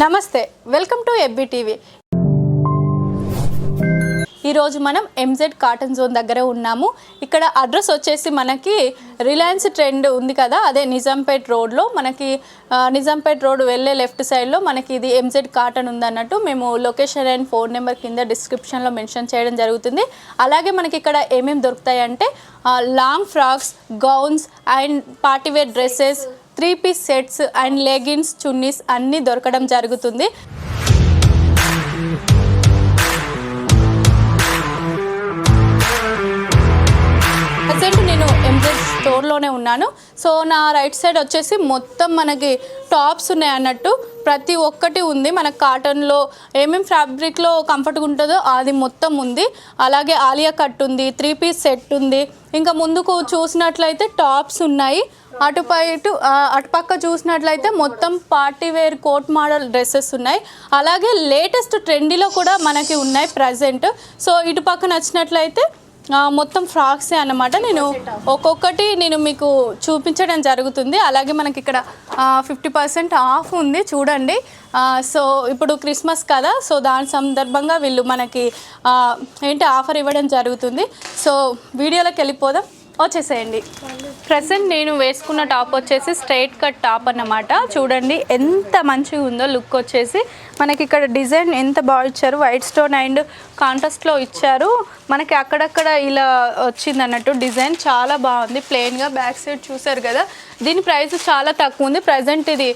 నమస్తే, welcome to ఎబ్బీ TV. ఈరోజు మనం ఎంజెడ్ కాటన్ జోన్ దగ్గర ఉన్నాము. ఇక్కడ అడ్రస్ వచ్చేసి మనకి రిలయన్స్ ట్రెండ్ ఉంది కదా, అదే నిజాంపేట్ రోడ్లో మనకి నిజాంపేట్ రోడ్ వెళ్ళే లెఫ్ట్ సైడ్లో మనకి ఇది ఎంజెడ్ కాటన్ ఉందన్నట్టు. మేము లొకేషన్ అండ్ ఫోన్ నెంబర్ కింద డిస్క్రిప్షన్లో మెన్షన్ చేయడం జరుగుతుంది. అలాగే మనకి ఇక్కడ ఏమేమి దొరుకుతాయంటే long frocks, gowns and partywear dresses, 3-piece sets and leggings, chunnis అన్నీ దొరకడం జరుగుతుంది. ప్రజెంట్ నేను ఎంజెడ్ స్టోర్లోనే ఉన్నాను. సో నా రైట్ సైడ్ వచ్చేసి మొత్తం మనకి టాప్స్ ఉన్నాయి అన్నట్టు. ప్రతి ఒక్కటి ఉంది. మనకు కాటన్లో ఏమేమి ఫ్యాబ్రిక్లో కంఫర్ట్గా ఉంటుందో అది మొత్తం ఉంది. అలాగే ఆలియా కట్ ఉంది, 3-piece సెట్ ఉంది. ఇంకా ముందుకు చూసినట్లయితే టాప్స్ ఉన్నాయి. అటుపక్క చూసినట్లయితే మొత్తం party wear coat model dresses ఉన్నాయి. అలాగే లేటెస్ట్ ట్రెండీలో కూడా మనకి ఉన్నాయి ప్రజెంట్. సో ఇటు పక్క నచ్చినట్లయితే మొత్తం ఫ్రాక్సే అన్నమాట. నేను ఒక్కొక్కటి మీకు చూపించడం జరుగుతుంది. అలాగే మనకి ఇక్కడ 50% ఆఫ్ ఉంది చూడండి. సో ఇప్పుడు క్రిస్మస్ కదా, సో దాని సందర్భంగా వీళ్ళు మనకి ఆఫర్ ఇవ్వడం జరుగుతుంది. సో వీడియోలోకి వెళ్ళిపోదాం, వచ్చేసేయండి. ప్రెసెంట్ నేను వేసుకున్న టాప్ వచ్చేసి స్ట్రైట్ కట్ టాప్ అన్నమాట. చూడండి ఎంత మంచిగా ఉందో లుక్ వచ్చేసి. మనకి ఇక్కడ డిజైన్ ఎంత బాగా ఇచ్చారు, వైట్ స్టోన్ అండ్ కాంట్రాస్ట్లో ఇచ్చారు. మనకి అక్కడక్కడ ఇలా వచ్చింది అన్నట్టు డిజైన్, చాలా బాగుంది. ప్లెయిన్గా బ్యాక్ సైడ్ చూసారు కదా. దీని ప్రైస్ చాలా తక్కువ ఉంది. ప్రజెంట్ ఇది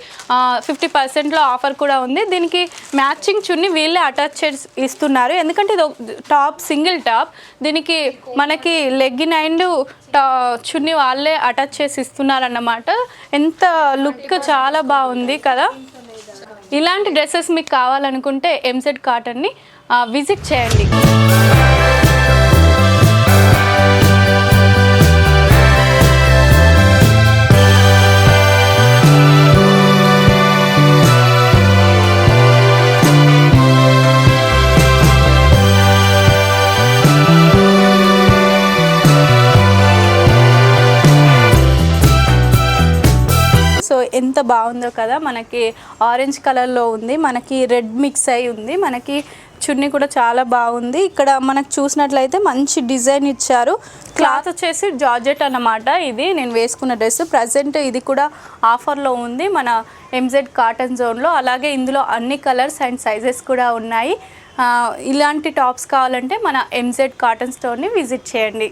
50%లో ఆఫర్ కూడా ఉంది. దీనికి మ్యాచింగ్ చున్నీ వీళ్ళే అటాచ్ చేసి ఇస్తున్నారు. ఎందుకంటే ఇది టాప్ సింగిల్ టాప్, దీనికి మనకి లెగ్గిన్ అండ్ చున్నీ వాళ్ళే అటాచ్ చేసి ఇస్తున్నారన్నమాట. ఎంత లుక్ చాలా బాగుంది కదా. ఇలాంటి డ్రెస్సెస్ మీకు కావాలనుకుంటే ఎంజెడ్ కాటన్ని విజిట్ చేయండి. ఎంత బాగుందో కదా. మనకి ఆరెంజ్ కలర్లో ఉంది, మనకి రెడ్ మిక్స్ అయి ఉంది. మనకి చున్నీ కూడా చాలా బాగుంది. ఇక్కడ మనకు చూసినట్లయితే మంచి డిజైన్ ఇచ్చారు. క్లాత్ వచ్చేసి జార్జెట్ అన్నమాట. ఇది నేను వేసుకున్న డ్రెస్. ప్రజెంట్ ఇది కూడా ఆఫర్లో ఉంది మన ఎంజెడ్ కాటన్ జోన్లో. అలాగే ఇందులో అన్ని కలర్స్ అండ్ సైజెస్ కూడా ఉన్నాయి. ఇలాంటి టాప్స్ కావాలంటే మన ఎంజెడ్ కాటన్ స్టోర్ని విజిట్ చేయండి.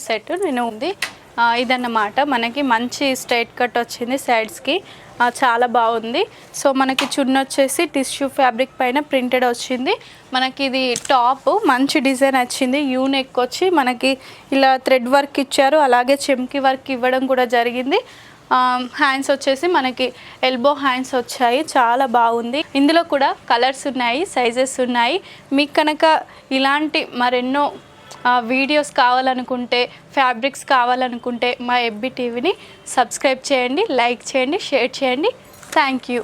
సెట్ నేను ఉంది ఇదన్నమాట. మనకి మంచి స్ట్రైట్ కట్ వచ్చింది సైడ్స్కి, చాలా బాగుంది. సో మనకి చున్నీ వచ్చేసి టిష్యూ ఫ్యాబ్రిక్ పైన ప్రింటెడ్ వచ్చింది. మనకి ఇది టాప్ మంచి డిజైన్ వచ్చింది. యూ నెక్ వచ్చి మనకి ఇలా థ్రెడ్ వర్క్ ఇచ్చారు. అలాగే చెమ్కి వర్క్ ఇవ్వడం కూడా జరిగింది. హ్యాండ్స్ వచ్చేసి మనకి ఎల్బో హ్యాండ్స్ వచ్చాయి, చాలా బాగుంది. ఇందులో కూడా కలర్స్ ఉన్నాయి, సైజెస్ ఉన్నాయి. మీకు కనుక ఇలాంటి మరెన్నో వీడియోస్ కావాలనుకుంటే, ఫ్యాబ్రిక్స్ కావాలనుకుంటే మా ఎబ్బీ టీవీని సబ్స్క్రైబ్ చేయండి, లైక్ చేయండి, షేర్ చేయండి. Thank you.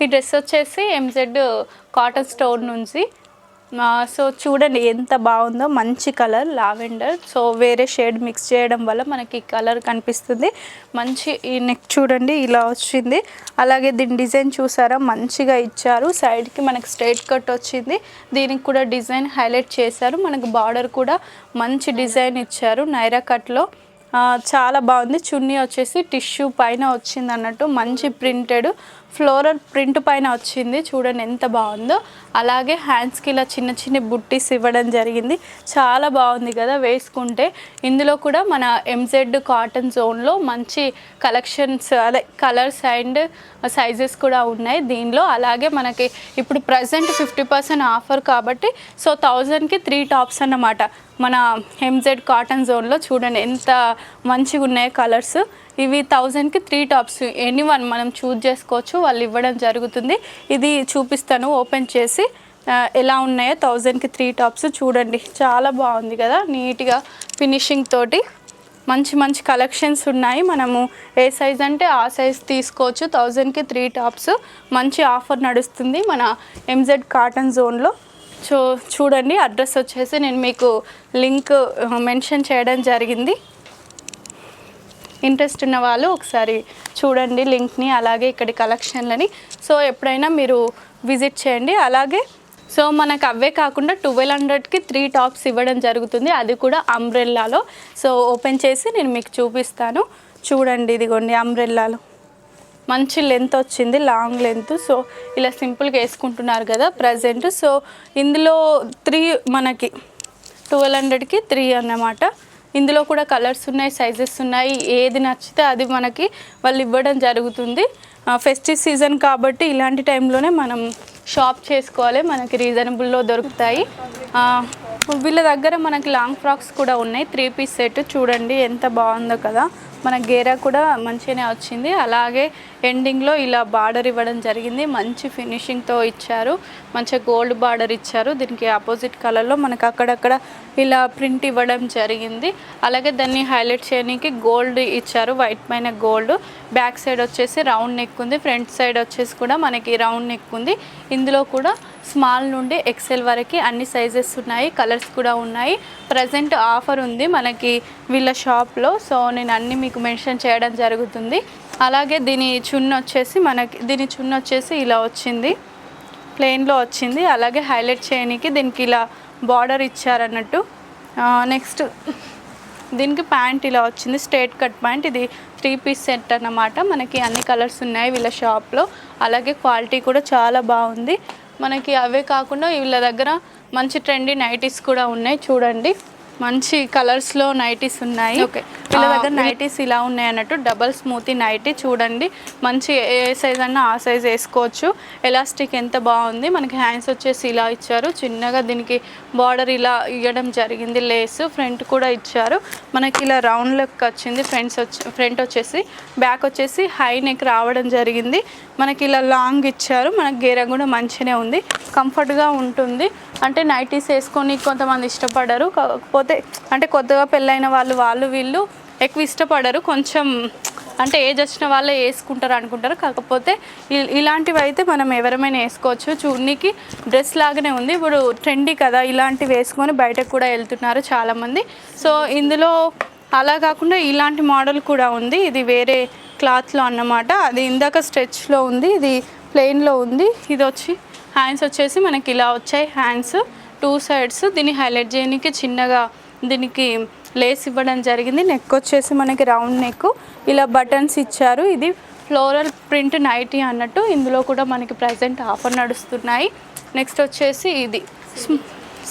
ఈ డ్రెస్ వచ్చేసి ఎంజెడ్ కాటన్ స్టోర్ నుంచి. సో చూడండి ఎంత బాగుందో, మంచి కలర్ లావెండర్. సో వేరే షేడ్ మిక్స్ చేయడం వల్ల మనకి కలర్ కనిపిస్తుంది. మంచి ఈ నెక్ చూడండి ఇలా వచ్చింది. అలాగే దీని డిజైన్ చూసారా, మంచిగా ఇచ్చారు. సైడ్కి మనకి స్ట్రైట్ కట్ వచ్చింది. దీనికి కూడా డిజైన్ హైలైట్ చేశారు. మనకు బార్డర్ కూడా మంచి డిజైన్ ఇచ్చారు నైరా కట్లో. చాలా బాగుంది. చున్నీ వచ్చేసి టిష్యూ పైన వచ్చింది అన్నట్టు, మంచి ప్రింటెడ్ ఫ్లోరల్ ప్రింట్ పైన వచ్చింది. చూడండి ఎంత బాగుందో. అలాగే హ్యాండ్స్కి ఇలా చిన్న చిన్న బుట్టీస్ ఇవ్వడం జరిగింది. చాలా బాగుంది కదా వేసుకుంటే. ఇందులో కూడా మన ఎంజెడ్ కాటన్ జోన్లో మంచి కలెక్షన్స్, అదే కలర్స్ అండ్ సైజెస్ కూడా ఉన్నాయి దీనిలో. అలాగే మనకి ఇప్పుడు ప్రజెంట్ 50% ఆఫర్ కాబట్టి సో 1000కి 3 టాప్స్ అన్నమాట మన ఎంజెడ్ కాటన్ జోన్లో. చూడండి ఎంత మంచిగా ఉన్నాయి కలర్స్. ఇవి 1000కి 3 టాప్స్, ఎనీవన్ మనం చూజ్ చేసుకోవచ్చు, వాళ్ళు ఇవ్వడం జరుగుతుంది. ఇది చూపిస్తాను ఓపెన్ చేసి. ఎలా ఉన్నాయో 1000కి 3 టాప్స్ చూడండి. చాలా బాగుంది కదా, నీట్గా ఫినిషింగ్ తోటి మంచి మంచి కలెక్షన్స్ ఉన్నాయి. మనము ఏ సైజ్ అంటే ఆ సైజ్ తీసుకోవచ్చు. 1000కి 3 టాప్స్ మంచి ఆఫర్ నడుస్తుంది మన ఎంజెడ్ కాటన్ జోన్లో. సో చూడండి, అడ్రస్ వచ్చేసి నేను మీకు లింక్ మెన్షన్ చేయడం జరిగింది. ఇంట్రెస్ట్ ఉన్న వాళ్ళు ఒకసారి చూడండి లింక్ని, అలాగే ఇక్కడి కలెక్షన్లని. సో ఎప్పుడైనా మీరు విజిట్ చేయండి. అలాగే సో మనకు అవే కాకుండా 1200కి 3 టాప్స్ ఇవ్వడం జరుగుతుంది, అది కూడా అంబ్రెల్లాలో. సో ఓపెన్ చేసి నేను మీకు చూపిస్తాను. చూడండి, ఇదిగోండి అంబ్రెల్లాలో మంచి లెంత్ వచ్చింది, లాంగ్ లెంత్. సో ఇలా సింపుల్గా వేసుకుంటున్నారు కదా ప్రజెంట్. సో ఇందులో 3 మనకి 1200కి 3 అన్నమాట. ఇందులో కూడా కలర్స్ ఉన్నాయి, సైజెస్ ఉన్నాయి. ఏది నచ్చితే అది మనకి వాళ్ళు ఇవ్వడం జరుగుతుంది. ఫెస్టివ్ సీజన్ కాబట్టి ఇలాంటి టైంలోనే మనం షాప్ చేసుకోవాలి, మనకి రీజనబుల్లో దొరుకుతాయి. వీళ్ళ దగ్గర మనకి లాంగ్ ఫ్రాక్స్ కూడా ఉన్నాయి, 3 పీస్ సెట్. చూడండి ఎంత బాగుందో కదా, మన గేరా కూడా మంచిగానే వచ్చింది. అలాగే ఎండింగ్లో ఇలా బార్డర్ ఇవ్వడం జరిగింది, మంచి ఫినిషింగ్తో ఇచ్చారు, మంచిగా గోల్డ్ బార్డర్ ఇచ్చారు. దీనికి ఆపోజిట్ కలర్లో మనకు అక్కడక్కడ ఇలా ప్రింట్ ఇవ్వడం జరిగింది. అలాగే దాన్ని హైలైట్ చేయడానికి గోల్డ్ ఇచ్చారు, వైట్ పైన గోల్డ్. బ్యాక్ సైడ్ వచ్చేసి రౌండ్ నెక్ ఉంది, ఫ్రంట్ సైడ్ వచ్చేసి కూడా మనకి రౌండ్ నెక్ ఉంది. ఇందులో కూడా స్మాల్ నుండి ఎక్సెల్ వరకు అన్ని సైజెస్ ఉన్నాయి, కలర్స్ కూడా ఉన్నాయి. ప్రజెంట్ ఆఫర్ ఉంది మనకి వీళ్ళ షాప్లో. సో నేను అన్నీ మీకు మెన్షన్ చేయడం జరుగుతుంది. అలాగే దీని చున్న వచ్చేసి ఇలా వచ్చింది, ప్లెయిన్లో వచ్చింది. అలాగే హైలైట్ చేయడానికి దీనికి ఇలా బార్డర్ ఇచ్చారన్నట్టు. నెక్స్ట్ దీనికి ప్యాంట్ ఇలా వచ్చింది, స్ట్రేట్ కట్ ప్యాంట్. ఇది 3 పీస్ సెట్ అన్నమాట. మనకి అన్ని కలర్స్ ఉన్నాయి వీళ్ళ షాప్లో. అలాగే క్వాలిటీ కూడా చాలా బాగుంది. మనకి అవే కాకుండా వీళ్ళ దగ్గర మంచి ట్రెండీ నైటీస్ కూడా ఉన్నాయి. చూడండి, మంచి కలర్స్లో నైటీస్ ఉన్నాయి. ఓకే, వీళ్ళ దగ్గర నైటీస్ ఇలా ఉన్నాయి అన్నట్టు, డబల్ స్మూతీ నైటీ. చూడండి, మంచి ఏ సైజ్ అన్నా ఆ సైజ్ వేసుకోవచ్చు. ఎలాస్టిక్ ఎంత బాగుంది. మనకి హ్యాండ్స్ వచ్చేసి ఇలా ఇచ్చారు, చిన్నగా దీనికి బార్డర్ ఇలా ఇవ్వడం జరిగింది, లేస్. ఫ్రంట్ కూడా ఇచ్చారు, మనకి ఇలా రౌండ్ లెక్ వచ్చింది. ఫ్రంట్ వచ్చేసి, బ్యాక్ వచ్చేసి హై నెక్ రావడం జరిగింది. మనకి ఇలా లాంగ్ ఇచ్చారు, మనకి గేర కూడా మంచిగానే ఉంది, కంఫర్ట్గా ఉంటుంది. అంటే నైటీస్ వేసుకొని కొంతమంది ఇష్టపడరు, కాకపోతే అంటే కొత్తగా పెళ్ళైన వాళ్ళు వీళ్ళు ఎక్కువ ఇష్టపడరు. కొంచెం అంటే ఏజ్ వచ్చిన వాళ్ళే వేసుకుంటారు అనుకుంటారు. కాకపోతే ఇలాంటివి అయితే మనం ఎవరైనా వేసుకోవచ్చు. చూడడానికి డ్రెస్ లాగానే ఉంది. ఇప్పుడు ట్రెండీ కదా, ఇలాంటివి వేసుకొని బయటకు కూడా వెళ్తున్నారు చాలామంది. సో ఇందులో అలా కాకుండా ఇలాంటి మోడల్ కూడా ఉంది. ఇది వేరే క్లాత్లో అన్నమాట. అది ఇందాక స్ట్రెచ్లో ఉంది, ఇది ప్లెయిన్లో ఉంది. ఇది వచ్చి హ్యాండ్స్ వచ్చేసి మనకి ఇలా వచ్చాయి, హ్యాండ్స్ 2 సైడ్స్. దీన్ని హైలైట్ చేయడానికి చిన్నగా దీనికి లేస్ ఇవ్వడం జరిగింది. నెక్ వచ్చేసి మనకి రౌండ్ నెక్, ఇలా బటన్స్ ఇచ్చారు. ఇది ఫ్లోరల్ ప్రింట్ నైటీ అన్నట్టు. ఇందులో కూడా మనకి ప్రజెంట్ ఆఫర్ నడుస్తున్నాయి. నెక్స్ట్ వచ్చేసి ఇది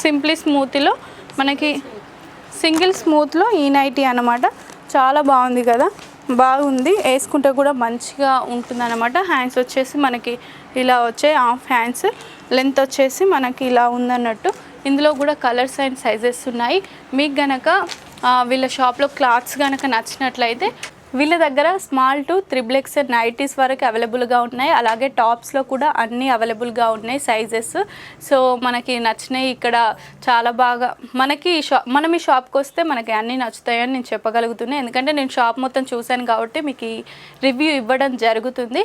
సింప్లీ స్మూత్లో మనకి సింగిల్ స్మూత్లో ఈ నైటీ అన్నమాట. చాలా బాగుంది కదా, బాగుంది, వేసుకుంటే కూడా మంచిగా ఉంటుంది అన్నమాట. హ్యాండ్స్ వచ్చేసి మనకి ఇలా వచ్చాయి, హాఫ్ హ్యాండ్స్. లెంత్ వచ్చేసి మనకి ఇలా ఉందన్నట్టు. ఇందులో కూడా కలర్స్ అండ్ సైజెస్ ఉన్నాయి. మీకు గనక వీళ్ళ షాప్లో క్లాత్స్ కనుక నచ్చినట్లయితే వీళ్ళ దగ్గర స్మాల్ టు 3XL నైటీస్ వరకు అవైలబుల్గా ఉన్నాయి. అలాగే టాప్స్లో కూడా అన్నీ అవైలబుల్గా ఉన్నాయి సైజెస్. సో మనకి నచ్చినాయి ఇక్కడ చాలా బాగా. మనం ఈ షాప్కి వస్తే మనకి అన్నీ నచ్చుతాయని నేను చెప్పగలుగుతున్నాను, ఎందుకంటే నేను షాప్ మొత్తం చూశాను కాబట్టి మీకు ఈ రివ్యూ ఇవ్వడం జరుగుతుంది.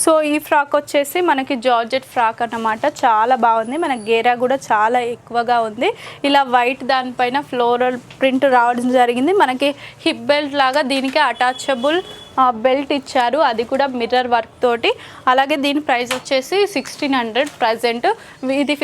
సో ఈ ఫ్రాక్ వచ్చేసి మనకి జార్జెట్ ఫ్రాక్ అన్నమాట. చాలా బాగుంది, మన గేరా కూడా చాలా ఎక్కువగా ఉంది. ఇలా వైట్ దానిపైన ఫ్లోరల్ ప్రింట్ రావడం జరిగింది. మనకి హిప్ బెల్ట్ లాగా దీనికి అటాచబుల్ బెల్ట్ ఇచ్చారు, అది కూడా మిర్రర్ వర్క్ తోటి. అలాగే దీని ప్రైస్ వచ్చేసి 1600 ప్రజెంట్. ఇది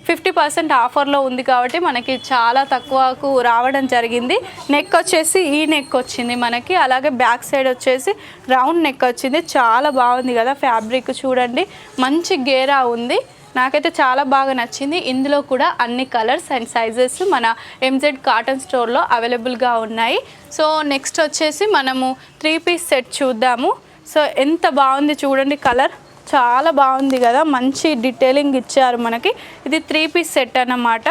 50% ఆఫర్లో ఉంది కాబట్టి మనకి చాలా తక్కువకు రావడం జరిగింది. నెక్ వచ్చేసి ఈ నెక్ వచ్చింది మనకి. అలాగే బ్యాక్ సైడ్ వచ్చేసి రౌండ్ నెక్ వచ్చింది. చాలా బాగుంది కదా, ఫ్యాబ్రిక్ చూడండి, మంచి గేరా ఉంది. నాకైతే చాలా బాగా నచ్చింది. ఇందులో కూడా అన్ని కలర్స్ అండ్ సైజెస్ మన ఎంజెడ్ కాటన్ స్టోర్లో అవైలబుల్గా ఉన్నాయి. సో నెక్స్ట్ వచ్చేసి మనము 3 పీస్ సెట్ చూద్దాము. సో ఎంత బాగుంది చూడండి, కలర్ చాలా బాగుంది కదా, మంచి డీటెయిలింగ్ ఇచ్చారు మనకి. ఇది 3 పీస్ సెట్ అన్నమాట.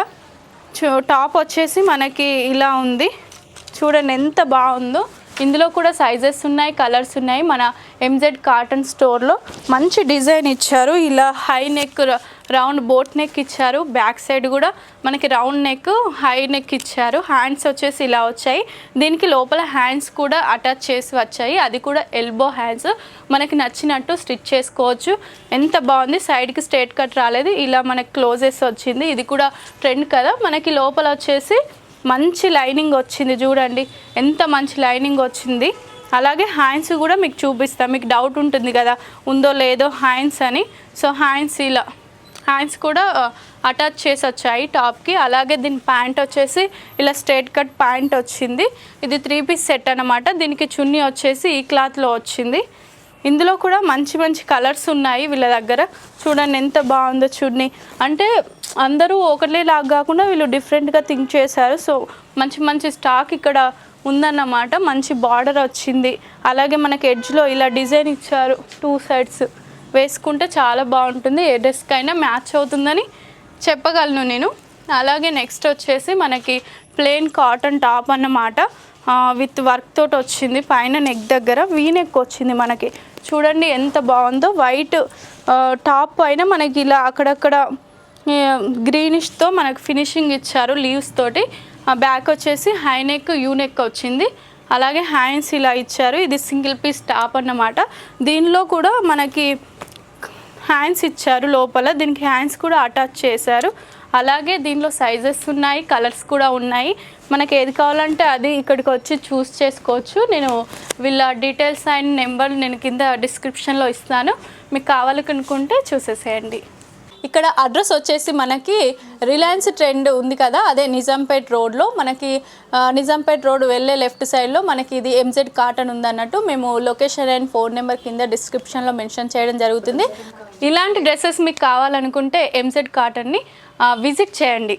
టాప్ వచ్చేసి మనకి ఇలా ఉంది, చూడండి ఎంత బాగుందో. ఇందులో కూడా సైజెస్ ఉన్నాయి, కలర్స్ ఉన్నాయి. మన ఎంజెడ్ కాటన్ స్టోర్లో మంచి డిజైన్ ఇచ్చారు. ఇలా high neck round boat neck ఇచ్చారు. బ్యాక్ సైడ్ కూడా మనకి రౌండ్ నెక్, హై నెక్ ఇచ్చారు. హ్యాండ్స్ వచ్చేసి ఇలా వచ్చాయి. దీనికి లోపల హ్యాండ్స్ కూడా అటాచ్ చేసి వచ్చాయి. అది కూడా ఎల్బో హ్యాండ్స్. మనకి నచ్చినట్టు స్టిచ్ చేసుకోవచ్చు. ఎంత బాగుంది. సైడ్కి స్ట్రేట్ కట్ రాలేదు, ఇలా మనకి క్లోజెస్ వచ్చింది. ఇది కూడా ట్రెండ్ కదా. మనకి లోపల వచ్చేసి మంచి లైనింగ్ వచ్చింది. చూడండి ఎంత మంచి లైనింగ్ వచ్చింది. అలాగే హ్యాండ్స్ కూడా మీకు చూపిస్తాను. మీకు డౌట్ ఉంటుంది కదా ఉందో లేదో హ్యాండ్స్ అని. సో హ్యాండ్స్ ఇలా హ్యాండ్స్ కూడా అటాచ్ చేసి వచ్చాయి టాప్కి. అలాగే దీని ప్యాంట్ వచ్చేసి ఇలా స్ట్రేట్ కట్ ప్యాంట్ వచ్చింది. ఇది 3 పీస్ సెట్ అన్నమాట. దీనికి చున్నీ వచ్చేసి ఈ క్లాత్లో వచ్చింది. ఇందులో కూడా మంచి మంచి కలర్స్ ఉన్నాయి వీళ్ళ దగ్గర. చూడండి ఎంత బాగుందో చున్నీ. అంటే అందరూ ఒకటేలాగా కాకుండా వీళ్ళు డిఫరెంట్గా థింక్ చేశారు. సో మంచి మంచి స్టాక్ ఇక్కడ ఉందన్నమాట. మంచి బార్డర్ వచ్చింది. అలాగే మనకి ఎడ్జ్లో ఇలా డిజైన్ ఇచ్చారు. 2 సైడ్స్ వేసుకుంటే చాలా బాగుంటుంది. ఏ డ్రెస్కైనా మ్యాచ్ అవుతుందని చెప్పగలను నేను. అలాగే నెక్స్ట్ వచ్చేసి మనకి ప్లెయిన్ కాటన్ టాప్ అన్నమాట. విత్ వర్క్ తోటి వచ్చింది. పైన నెక్ దగ్గర వీ నెక్ వచ్చింది మనకి. చూడండి ఎంత బాగుందో. వైట్ టాప్ పైన మనకి ఇలా అక్కడక్కడ గ్రీనిష్తో మనకు ఫినిషింగ్ ఇచ్చారు లీవ్స్ తోటి. బ్యాక్ వచ్చేసి హై నెక్, యూ నెక్ వచ్చింది. అలాగే హ్యాండ్స్ ఇలా ఇచ్చారు. ఇది సింగిల్ పీస్ టాప్ అన్నమాట. దీనిలో కూడా మనకి హ్యాండ్స్ ఇచ్చారు లోపల. దీనికి హ్యాండ్స్ కూడా అటాచ్ చేశారు. అలాగే దీనిలో సైజెస్ ఉన్నాయి, కలర్స్ కూడా ఉన్నాయి. మనకి ఏది కావాలంటే అది ఇక్కడికి వచ్చి చూస్ చేసుకోవచ్చు. నేను వీళ్ళ డీటెయిల్స్ అండ్ నెంబర్ నేను కింద డిస్క్రిప్షన్లో ఇస్తాను. మీకు కావాలనుకుంటే చూసేసేయండి. ఇక్కడ అడ్రస్ వచ్చేసి మనకి రిలయన్స్ ట్రెండ్ ఉంది కదా, అదే నిజాంపేట్ రోడ్లో. మనకి నిజాంపేట్ రోడ్ వెళ్ళే లెఫ్ట్ సైడ్లో మనకి ఇది ఎంజెడ్ కాటన్ ఉందన్నట్టు. మేము లొకేషన్ అండ్ ఫోన్ నెంబర్ కింద డిస్క్రిప్షన్లో మెన్షన్ చేయడం జరుగుతుంది. ఇలాంటి డ్రెస్సెస్ మీకు కావాలనుకుంటే ఎంజెడ్ కాటన్ని విజిట్ చేయండి.